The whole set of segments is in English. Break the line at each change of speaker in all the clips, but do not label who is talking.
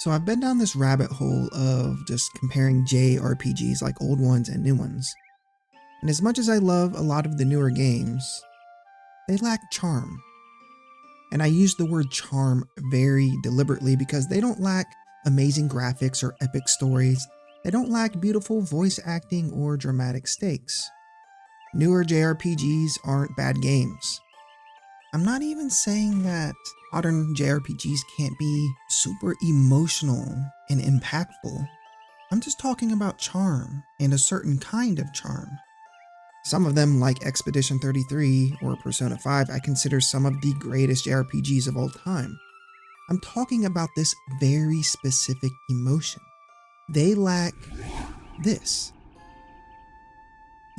So I've been down this rabbit hole of just comparing JRPGs like old ones and new ones. And as much as I love a lot of the newer games, they lack charm. And I use the word charm very deliberately because they don't lack amazing graphics or epic stories. They don't lack beautiful voice acting or dramatic stakes. Newer JRPGs aren't bad games. I'm not even saying that modern JRPGs can't be super emotional and impactful. I'm just talking about charm and a certain kind of charm. Some of them, like Expedition 33 or Persona 5, I consider some of the greatest JRPGs of all time. I'm talking about this very specific emotion. They lack this.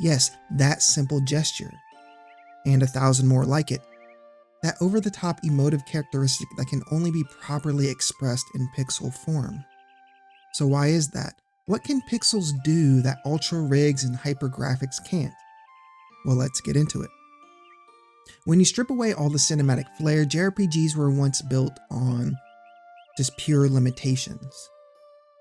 Yes, that simple gesture, and 1,000 more like it. That over-the-top emotive characteristic that can only be properly expressed in pixel form. So why is that? What can pixels do that ultra rigs and hypergraphics can't? Well, let's get into it. When you strip away all the cinematic flair, JRPGs were once built on just pure limitations.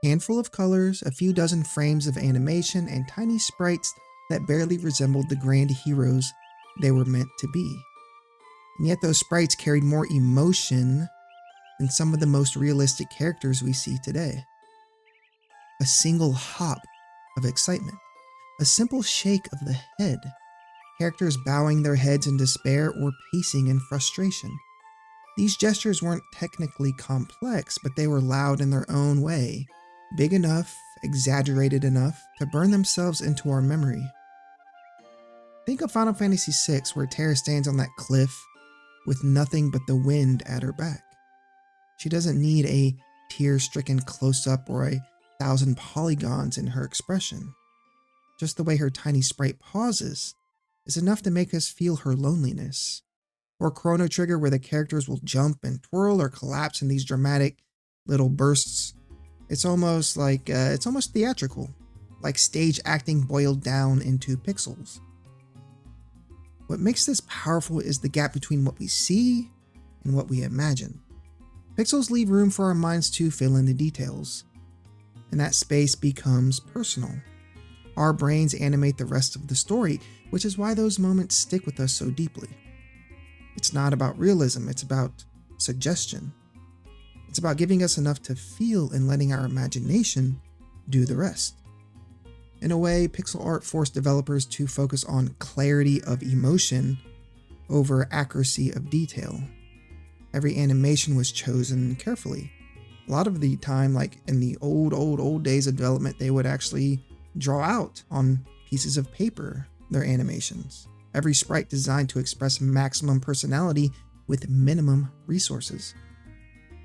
Handful of colors, a few dozen frames of animation, and tiny sprites that barely resembled the grand heroes they were meant to be. And yet those sprites carried more emotion than some of the most realistic characters we see today. A single hop of excitement, a simple shake of the head, characters bowing their heads in despair or pacing in frustration. These gestures weren't technically complex, but they were loud in their own way, big enough, exaggerated enough to burn themselves into our memory. Think of Final Fantasy VI, where Terra stands on that cliff with nothing but the wind at her back. She doesn't need a tear-stricken close-up or 1,000 polygons in her expression. Just the way her tiny sprite pauses is enough to make us feel her loneliness. Or Chrono Trigger, where the characters will jump and twirl or collapse in these dramatic little bursts. It's almost theatrical, like stage acting boiled down into pixels. What makes this powerful is the gap between what we see and what we imagine. Pixels leave room for our minds to fill in the details, and that space becomes personal. Our brains animate the rest of the story, which is why those moments stick with us so deeply. It's not about realism, it's about suggestion. It's about giving us enough to feel and letting our imagination do the rest. In a way, pixel art forced developers to focus on clarity of emotion over accuracy of detail. Every animation was chosen carefully. A lot of the time, like in the old days of development, they would actually draw out on pieces of paper their animations. Every sprite designed to express maximum personality with minimum resources.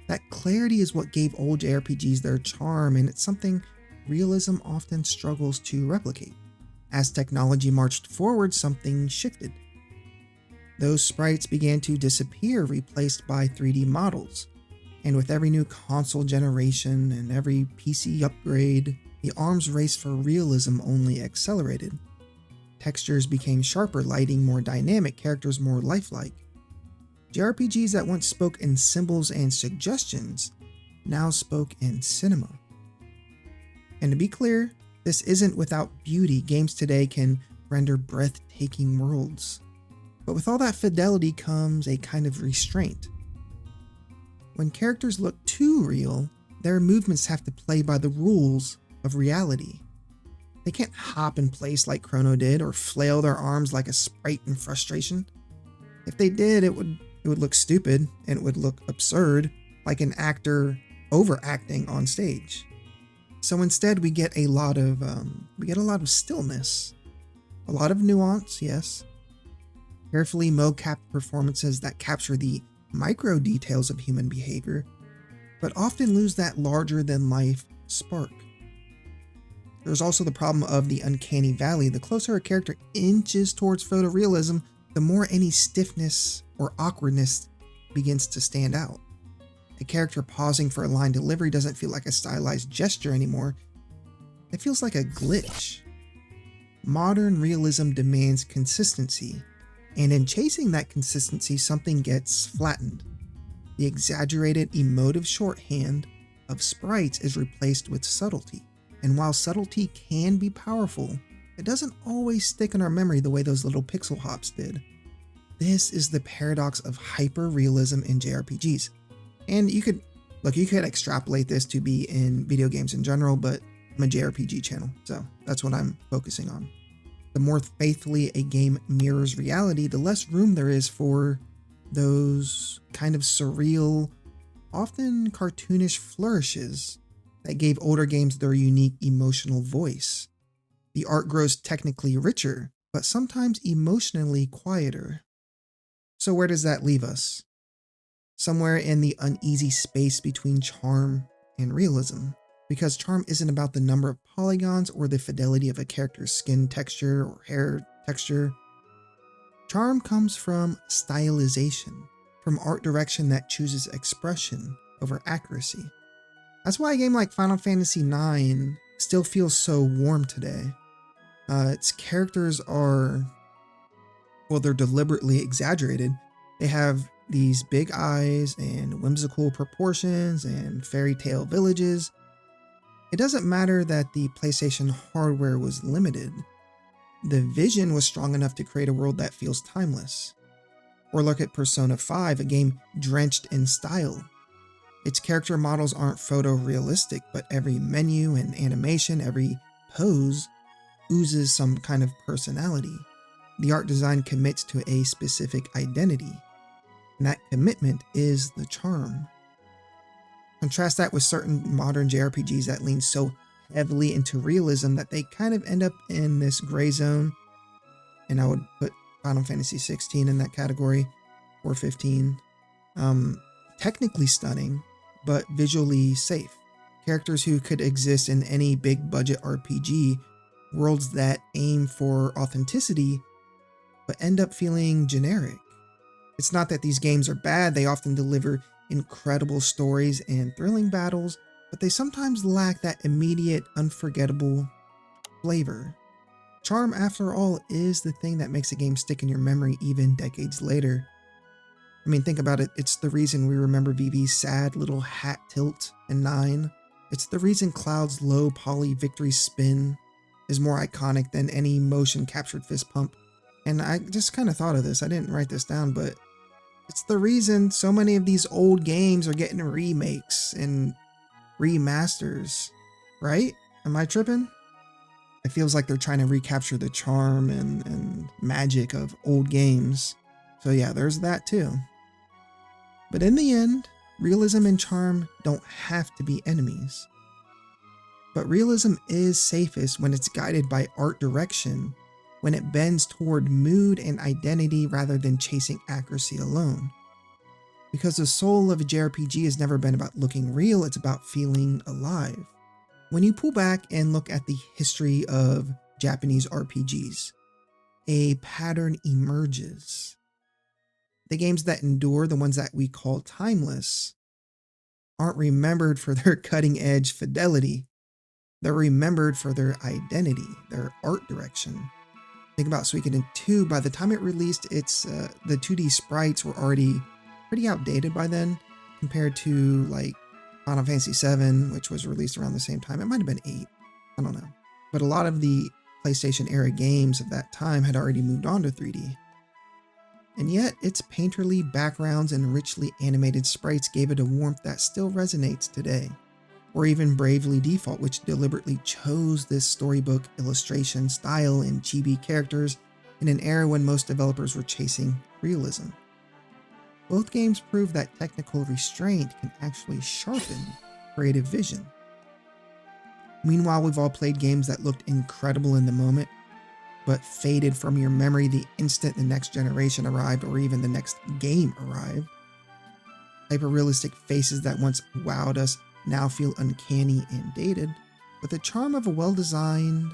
That clarity is what gave old JRPGs their charm, and it's something realism often struggles to replicate. As technology marched forward, something shifted. Those sprites began to disappear, replaced by 3D models. And with every new console generation and every PC upgrade, the arms race for realism only accelerated. Textures became sharper, lighting more dynamic, characters more lifelike. JRPGs that once spoke in symbols and suggestions now spoke in cinema. And to be clear, this isn't without beauty. Games today can render breathtaking worlds. But with all that fidelity comes a kind of restraint. When characters look too real, their movements have to play by the rules of reality. They can't hop in place like Chrono did or flail their arms like a sprite in frustration. If they did, it would look stupid and it would look absurd, like an actor overacting on stage. So instead, we get a lot of stillness, a lot of nuance, yes, carefully mo-capped performances that capture the micro details of human behavior, but often lose that larger-than-life spark. There's also the problem of the uncanny valley. The closer a character inches towards photorealism, the more any stiffness or awkwardness begins to stand out. A character pausing for a line delivery doesn't feel like a stylized gesture anymore. It feels like a glitch. Modern realism demands consistency, and in chasing that consistency, something gets flattened. The exaggerated emotive shorthand of sprites is replaced with subtlety. And while subtlety can be powerful, it doesn't always stick in our memory the way those little pixel hops did. This is the paradox of hyper-realism in JRPGs. And you could extrapolate this to be in video games in general, but I'm a JRPG channel, so that's what I'm focusing on. The more faithfully a game mirrors reality, the less room there is for those kind of surreal, often cartoonish flourishes that gave older games their unique emotional voice. The art grows technically richer, but sometimes emotionally quieter. So where does that leave us? Somewhere in the uneasy space between charm and realism. Because charm isn't about the number of polygons or the fidelity of a character's skin texture or hair texture. Charm comes from stylization, from art direction that chooses expression over accuracy. That's why a game like Final Fantasy IX still feels so warm today. Its characters are, well, they're deliberately exaggerated. They have these big eyes and whimsical proportions and fairy tale villages. It doesn't matter that the PlayStation hardware was limited. The vision was strong enough to create a world that feels timeless. Or look at Persona 5, a game drenched in style. Its character models aren't photorealistic, but every menu and animation, every pose, oozes some kind of personality. The art design commits to a specific identity, and that commitment is the charm. Contrast that with certain modern JRPGs that lean so heavily into realism that they kind of end up in this gray zone, and I would put Final Fantasy 16 in that category, or 15. Technically stunning, but visually safe. Characters who could exist in any big budget RPG, worlds that aim for authenticity, but end up feeling generic. It's not that these games are bad, they often deliver incredible stories and thrilling battles, but they sometimes lack that immediate, unforgettable flavor. Charm, after all, is the thing that makes a game stick in your memory even decades later. I mean, think about it, it's the reason we remember Vivi's sad little hat tilt in 9. It's the reason Cloud's low poly victory spin is more iconic than any motion captured fist pump. And I just kind of thought of this, I didn't write this down, but it's the reason so many of these old games are getting remakes and remasters, right? Am I tripping? It feels like they're trying to recapture the charm and magic of old games. So yeah, there's that too. But in the end, realism and charm don't have to be enemies. But realism is safest when it's guided by art direction, when it bends toward mood and identity rather than chasing accuracy alone. Because the soul of a JRPG has never been about looking real, it's about feeling alive. When you pull back and look at the history of Japanese RPGs, a pattern emerges. The games that endure, the ones that we call timeless, aren't remembered for their cutting-edge fidelity. They're remembered for their identity, their art direction. Think about Suikoden 2. By the time it released, the 2D sprites were already pretty outdated by then, compared to like Final Fantasy 7, which was released around the same time. It might have been 8. I don't know. But a lot of the PlayStation era games of that time had already moved on to 3D. And yet, its painterly backgrounds and richly animated sprites gave it a warmth that still resonates today. Or even Bravely Default, which deliberately chose this storybook illustration style and chibi characters in an era when most developers were chasing realism. Both games prove that technical restraint can actually sharpen creative vision. Meanwhile, we've all played games that looked incredible in the moment, but faded from your memory the instant the next generation arrived or even the next game arrived. Hyper-realistic faces that once wowed us now feel uncanny and dated, but the charm of a well-designed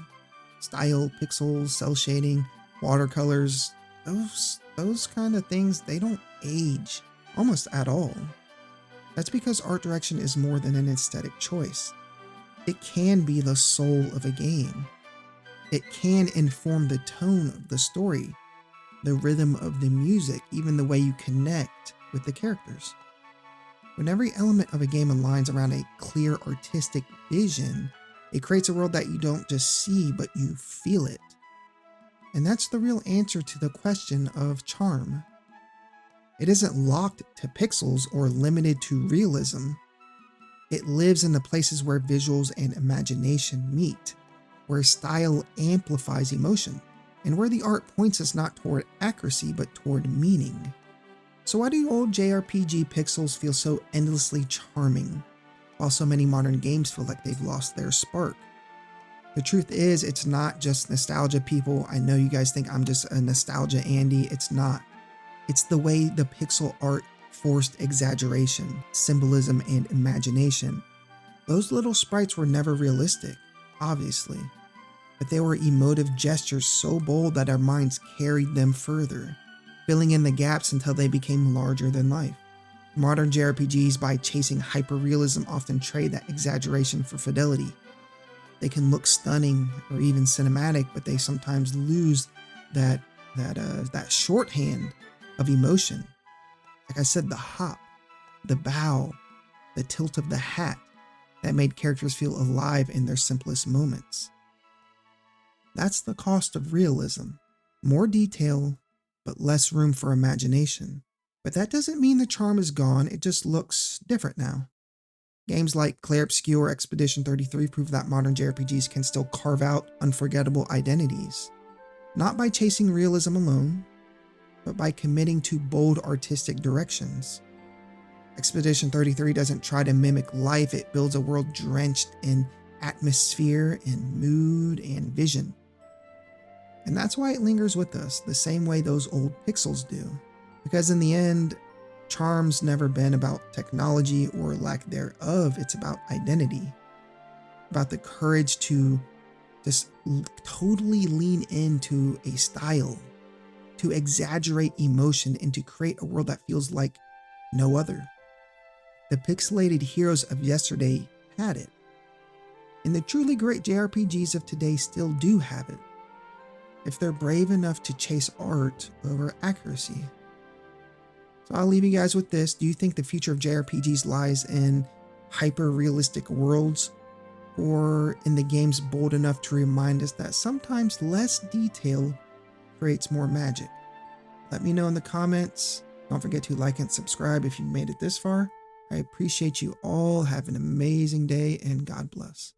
style, pixels, cel shading, watercolors, those kind of things, they don't age almost at all. That's because art direction is more than an aesthetic choice. It can be the soul of a game. It can inform the tone of the story, the rhythm of the music, even the way you connect with the characters. When every element of a game aligns around a clear artistic vision, it creates a world that you don't just see, but you feel it. And that's the real answer to the question of charm. It isn't locked to pixels or limited to realism. It lives in the places where visuals and imagination meet, where style amplifies emotion, and where the art points us not toward accuracy but toward meaning. So why do old JRPG pixels feel so endlessly charming, while so many modern games feel like they've lost their spark? The truth is, it's not just nostalgia, people. I know you guys think I'm just a nostalgia Andy. It's not. It's the way the pixel art forced exaggeration, symbolism, and imagination. Those little sprites were never realistic, obviously, but they were emotive gestures so bold that our minds carried them further, filling in the gaps until they became larger than life. Modern JRPGs, by chasing hyperrealism, often trade that exaggeration for fidelity. They can look stunning or even cinematic, but they sometimes lose that shorthand of emotion. Like I said, the hop, the bow, the tilt of the hat that made characters feel alive in their simplest moments. That's the cost of realism. More detail, but less room for imagination. But that doesn't mean the charm is gone, it just looks different now. Games like Clair Obscur or Expedition 33 prove that modern JRPGs can still carve out unforgettable identities. Not by chasing realism alone, but by committing to bold artistic directions. Expedition 33 doesn't try to mimic life, it builds a world drenched in atmosphere and mood and vision. And that's why it lingers with us, the same way those old pixels do. Because in the end, charm's never been about technology or lack thereof, it's about identity. About the courage to just totally lean into a style, to exaggerate emotion, and to create a world that feels like no other. The pixelated heroes of yesterday had it, and the truly great JRPGs of today still do have it, if they're brave enough to chase art over accuracy. So I'll leave you guys with this. Do you think the future of JRPGs lies in hyper-realistic worlds, or in the games bold enough to remind us that sometimes less detail creates more magic? Let me know in the comments. Don't forget to like and subscribe if you made it this far. I appreciate you all. Have an amazing day, and God bless.